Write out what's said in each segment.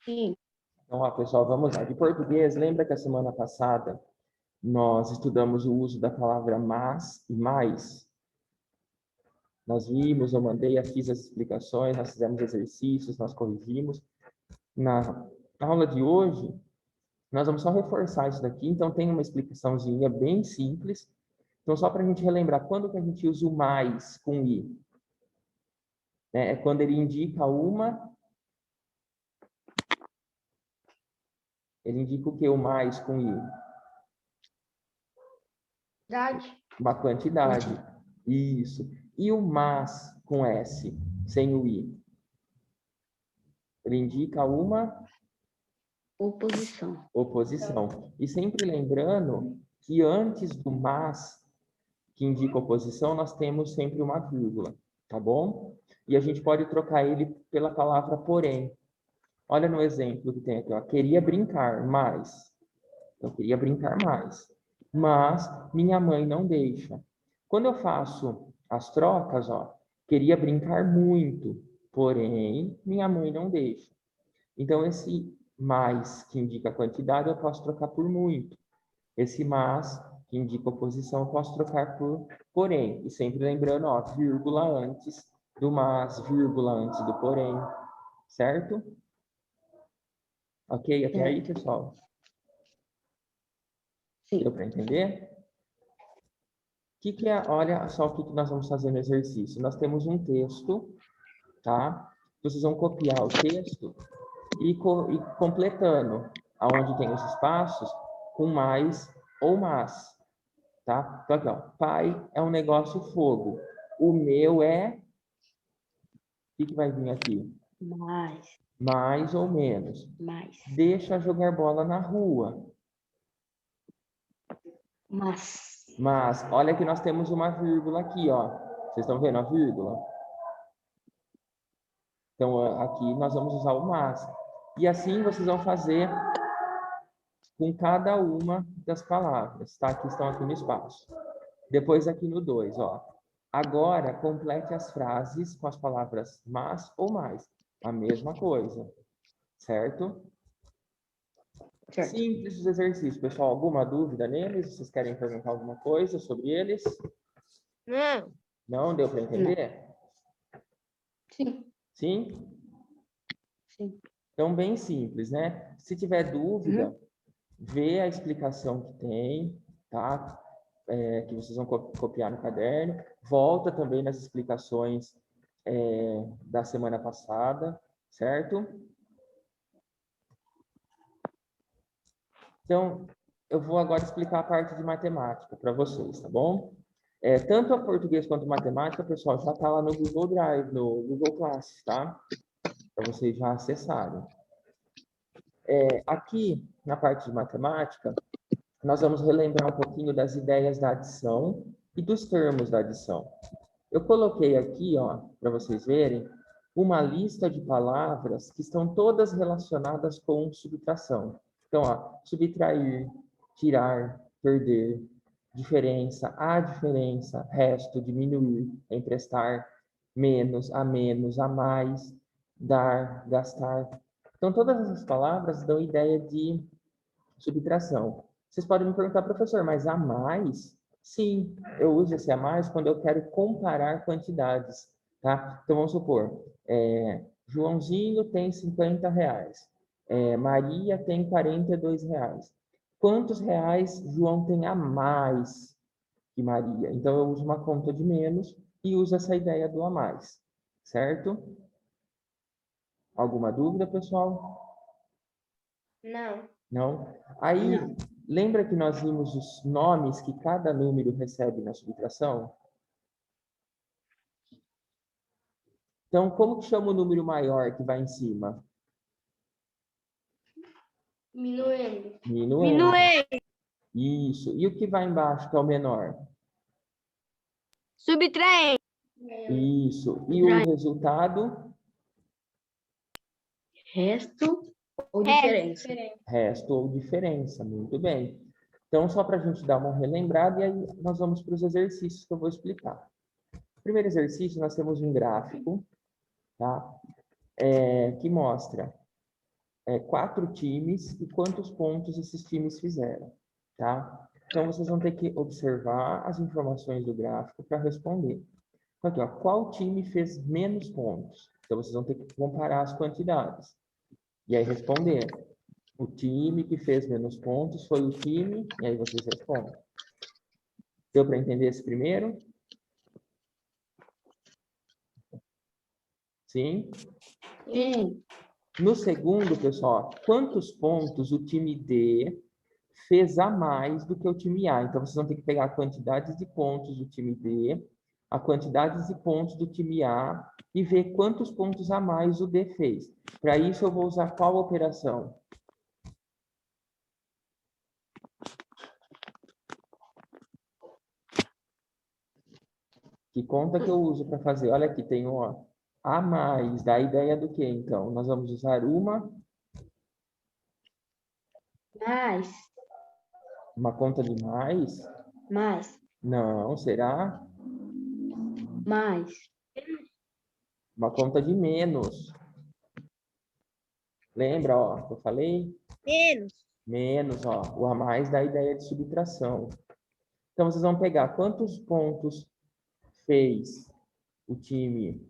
Sim. Então, ó, pessoal, vamos lá. De português, lembra que a semana passada nós estudamos o uso da palavra mas e mais? Nós vimos, eu mandei, eu fiz as explicações, nós fizemos exercícios, nós corrigimos. Na aula de hoje, nós vamos só reforçar isso daqui, então tem uma explicaçãozinha bem simples. Então, só para a gente relembrar, quando que a gente usa o mais com i? É quando ele indica uma... Ele indica o que, o mais com i? Uma quantidade. Isso. E o mas com s, sem o i? Ele indica uma... Oposição. E sempre lembrando que antes do mas, que indica oposição, nós temos sempre uma vírgula, tá bom? E a gente pode trocar ele pela palavra porém. Olha no exemplo que tem aqui, ó. Queria brincar mais. Eu queria brincar mais. Mas minha mãe não deixa. Quando eu faço as trocas, ó, queria brincar muito, porém minha mãe não deixa. Então, esse mais, que indica a quantidade, eu posso trocar por muito. Esse mas, que indica oposição, eu posso trocar por porém. E sempre lembrando, ó, vírgula antes do mas, vírgula antes do porém. Certo? Ok? Até aí, pessoal? Sim. Deu para entender? Olha só o que nós vamos fazer no exercício. Nós temos um texto, tá? Vocês vão copiar o texto e completando aonde tem os espaços com mais ou mas, tá? Então aqui, ó, pai é um negócio fogo. O meu é... O que vai vir aqui? Mais ou menos. Deixa jogar bola na rua. Mas, olha que nós temos uma vírgula aqui, ó. Vocês estão vendo a vírgula? Então, aqui nós vamos usar o mas. E assim vocês vão fazer com cada uma das palavras, tá? Que estão aqui no espaço. Depois aqui no 2, ó. Agora, complete as frases com as palavras mas ou mais. A mesma coisa, certo? Certo. Simples os exercícios, pessoal. Alguma dúvida neles? Vocês querem perguntar alguma coisa sobre eles? Não. Não? Deu para entender? Sim. Sim? Sim. Então, bem simples, né? Se tiver dúvida, vê a explicação que tem, tá? Que vocês vão copiar no caderno. Volta também nas explicações da semana passada, certo? Então, eu vou agora explicar a parte de matemática para vocês, tá bom? Tanto a português quanto a matemática, pessoal, já está lá no Google Drive, no Google Classes, tá? Para vocês já acessarem. Aqui, na parte de matemática, nós vamos relembrar um pouquinho das ideias da adição e dos termos da adição. Eu coloquei aqui, ó, para vocês verem, uma lista de palavras que estão todas relacionadas com subtração. Então, ó, subtrair, tirar, perder, diferença, a diferença, resto, diminuir, emprestar, menos, a mais, dar, gastar. Então, todas essas palavras dão ideia de subtração. Vocês podem me perguntar, professor, mas a mais? Sim, eu uso esse a mais quando eu quero comparar quantidades, tá? Então, vamos supor, Joãozinho tem R$ 50, Maria tem R$ 42. Quantos reais João tem a mais que Maria? Então, eu uso uma conta de menos e uso essa ideia do a mais, certo? Alguma dúvida, pessoal? Não. Não? Aí, lembra que nós vimos os nomes que cada número recebe na subtração? Então, como que chama o número maior que vai em cima? Minuendo. Minuendo. Isso. E o que vai embaixo, que é o menor? Subtraendo. Isso. E o resultado? Resto ou diferença? Resto ou diferença. Muito bem. Então, só para a gente dar uma relembrada, e aí nós vamos para os exercícios que eu vou explicar. Primeiro exercício, nós temos um gráfico, tá? Que mostra 4 times e quantos pontos esses times fizeram, tá? Então, vocês vão ter que observar as informações do gráfico para responder. Então, aqui, ó, qual time fez menos pontos? Então, vocês vão ter que comparar as quantidades. E aí, responder. O time que fez menos pontos foi o time, e aí vocês respondem. Deu para entender esse primeiro? Sim? Sim. No segundo, pessoal, quantos pontos o time D fez a mais do que o time A? Então, vocês vão ter que pegar a quantidade de pontos do time D, a quantidade de pontos do time A e ver quantos pontos a mais o D fez. Para isso, eu vou usar qual operação? Que conta que eu uso para fazer? Olha aqui, tem ó, a mais. Dá a ideia do que, então? Nós vamos usar uma conta de mais? Mais. Não, será Mais. uma conta de menos. Lembra, ó, que eu falei? Menos. Menos, ó. O a mais dá a ideia de subtração. Então, vocês vão pegar quantos pontos fez o time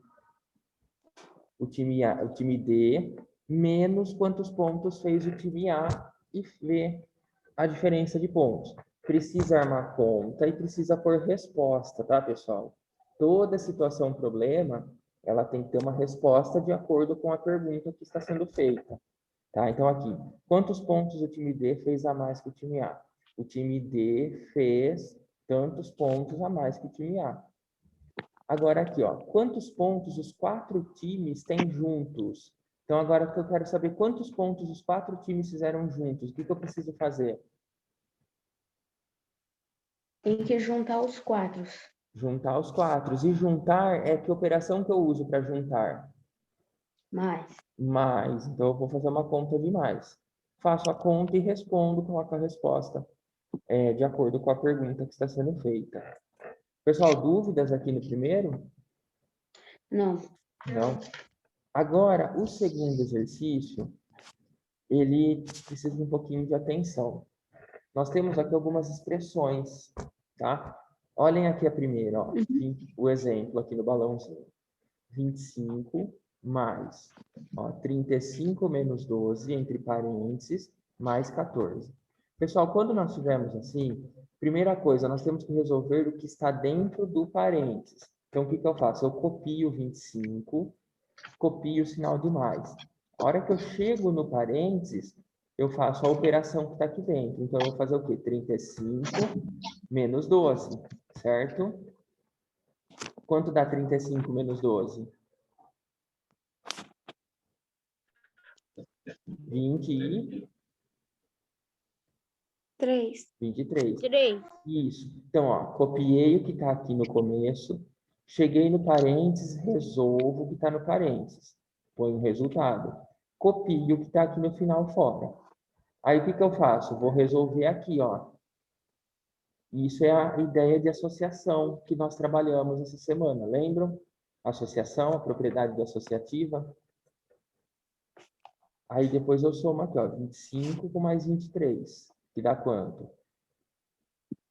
o time D, menos quantos pontos fez o time A e ver a diferença de pontos. Precisa armar conta e precisa pôr resposta, tá, pessoal? Toda situação problema, ela tem que ter uma resposta de acordo com a pergunta que está sendo feita. Tá? Então, aqui, quantos pontos o time D fez a mais que o time A? O time D fez tantos pontos a mais que o time A. Agora aqui, ó, quantos pontos os 4 times têm juntos? Então, agora que eu quero saber quantos pontos os 4 times fizeram juntos, o que eu preciso fazer? Tem que juntar os 4. Juntar os 4. E juntar é que operação que eu uso para juntar? Mais. Mais. Então, eu vou fazer uma conta de mais. Faço a conta e respondo, coloco a resposta de acordo com a pergunta que está sendo feita. Pessoal, dúvidas aqui no primeiro? Não. Não. Agora, o segundo exercício, ele precisa de um pouquinho de atenção. Nós temos aqui algumas expressões, tá? Olhem aqui a primeira, ó. O exemplo aqui no balãozinho. 25 mais, ó, 35 menos 12, entre parênteses, mais 14. Pessoal, quando nós tivermos assim, primeira coisa, nós temos que resolver o que está dentro do parênteses. Então, o que eu faço? Eu copio 25, copio o sinal de mais. A hora que eu chego no parênteses, eu faço a operação que está aqui dentro. Então, eu vou fazer o quê? 35 menos 12, certo? Quanto dá 35 menos 12? 3. 23. 3. Isso. Então, ó, copiei o que está aqui no começo, cheguei no parênteses, resolvo o que está no parênteses. Põe o resultado. Copio o que está aqui no final fora. Aí, o que eu faço? Vou resolver aqui, ó. Isso é a ideia de associação que nós trabalhamos essa semana. Lembram? Associação, a propriedade associativa. Aí, depois eu somo aqui, ó, 25 com mais 23, que dá quanto?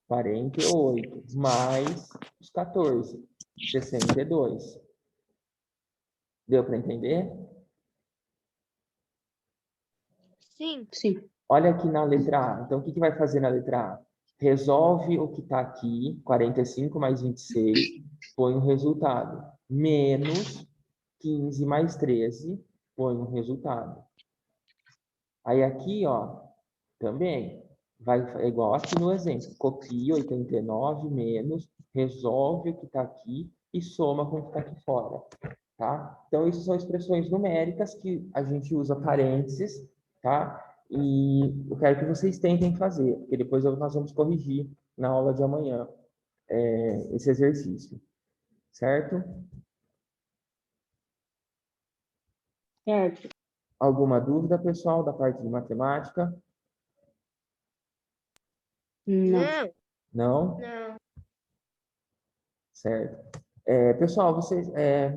48, mais os 14, 62. Deu para entender? Sim. Sim. Olha aqui na letra A. Então, o que vai fazer na letra A? Resolve o que está aqui, 45 mais 26, põe o resultado. Menos 15 mais 13, põe o resultado. Aí aqui, ó, também, é igual aqui no exemplo. Copia 89 menos, resolve o que está aqui e soma com o que está aqui fora. Tá? Então, isso são expressões numéricas que a gente usa parênteses, tá? E eu quero que vocês tentem fazer, porque depois nós vamos corrigir na aula de amanhã esse exercício, certo? Certo. Alguma dúvida, pessoal, da parte de matemática? Não. Não? Não. Certo. Pessoal, vocês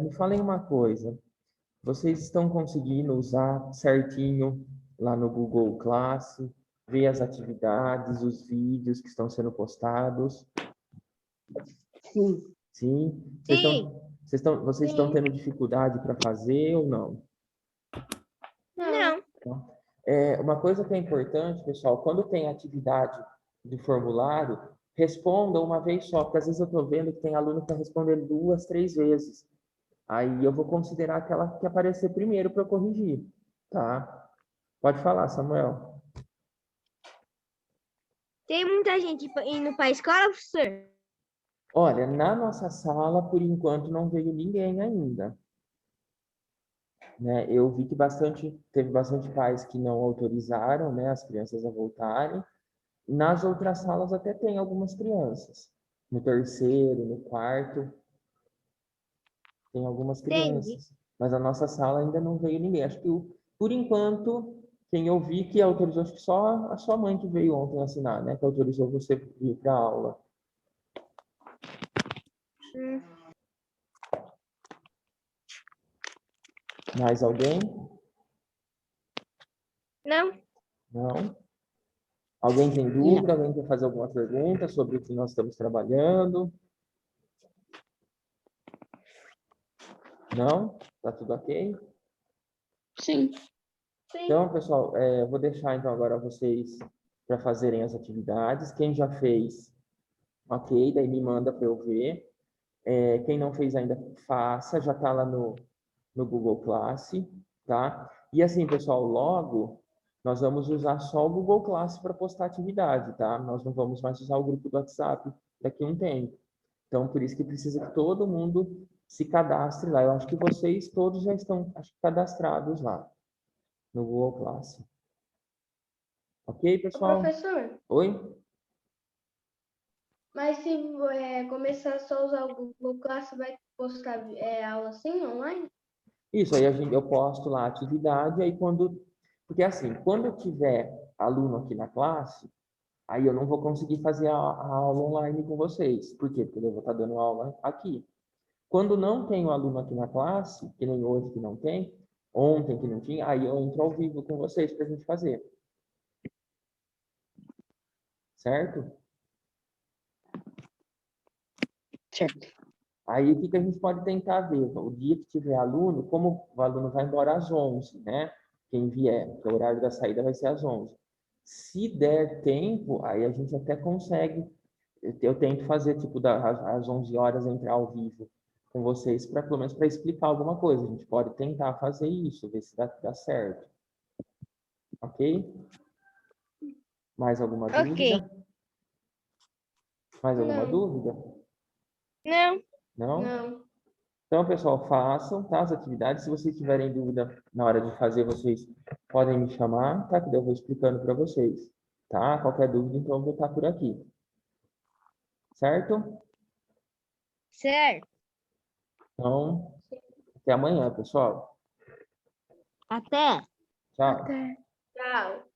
me falem uma coisa. Vocês estão conseguindo usar certinho lá no Google Classe, ver as atividades, os vídeos que estão sendo postados. Sim. Sim? Sim. Vocês estão Sim. tendo dificuldade para fazer ou não? Não. Uma coisa que é importante, pessoal, quando tem atividade do formulário, responda uma vez só, porque às vezes eu estou vendo que tem aluno que está respondendo 2, 3 vezes. Aí eu vou considerar aquela que aparecer primeiro para eu corrigir, tá? Pode falar, Samuel. Tem muita gente indo para a escola, professor? Olha, na nossa sala, por enquanto, não veio ninguém ainda. Né? Eu vi que teve bastante pais que não autorizaram, né, as crianças a voltarem. Nas outras salas até tem algumas crianças. No terceiro, no quarto, tem algumas Entendi. crianças. Mas a nossa sala ainda não veio ninguém. Acho que, por enquanto, quem eu vi que autorizou, acho que só a sua mãe que veio ontem assinar, né? Que autorizou você ir para a aula. Mais alguém? Não. Não? Alguém tem dúvida? Alguém quer fazer alguma pergunta sobre o que nós estamos trabalhando? Não? Tá tudo ok? Sim. Então, pessoal, eu vou deixar então agora vocês para fazerem as atividades. Quem já fez, ok, daí me manda para eu ver. Quem não fez ainda, faça, já está lá no Google Class, tá? E assim, pessoal, logo nós vamos usar só o Google Class para postar atividade, tá? Nós não vamos mais usar o grupo do WhatsApp daqui a um tempo. Então, por isso que precisa que todo mundo se cadastre lá. Eu acho que vocês todos já estão, acho que, cadastrados lá no Google Class. Ok, pessoal? Professor, Oi? mas se começar só a usar o Google Class, vai postar aula assim, online? Isso, aí eu posto lá a atividade, aí quando... Porque assim, quando eu tiver aluno aqui na classe, aí eu não vou conseguir fazer a aula online com vocês. Por quê? Porque eu vou estar dando aula aqui. Quando não tem o aluno aqui na classe, que nem hoje que não tem, ontem que não tinha, aí eu entro ao vivo com vocês para a gente fazer. Certo? Certo. Aí o que a gente pode tentar ver? O dia que tiver aluno, como o aluno vai embora às 11, né? Quem vier, porque o horário da saída vai ser às 11. Se der tempo, aí a gente até consegue. Eu tento fazer, tipo, às 11 horas entrar ao vivo com vocês, pelo menos para explicar alguma coisa. A gente pode tentar fazer isso, ver se dá certo. Ok? Mais alguma dúvida? Ok. Mais alguma Não. dúvida? Não. Não? Não. Então, pessoal, façam, tá, as atividades. Se vocês tiverem dúvida na hora de fazer, vocês podem me chamar, tá? Que daí eu vou explicando para vocês, tá? Qualquer dúvida, então eu vou estar por aqui. Certo? Certo. Então, até amanhã, pessoal. Até. Tchau. Até. Tchau.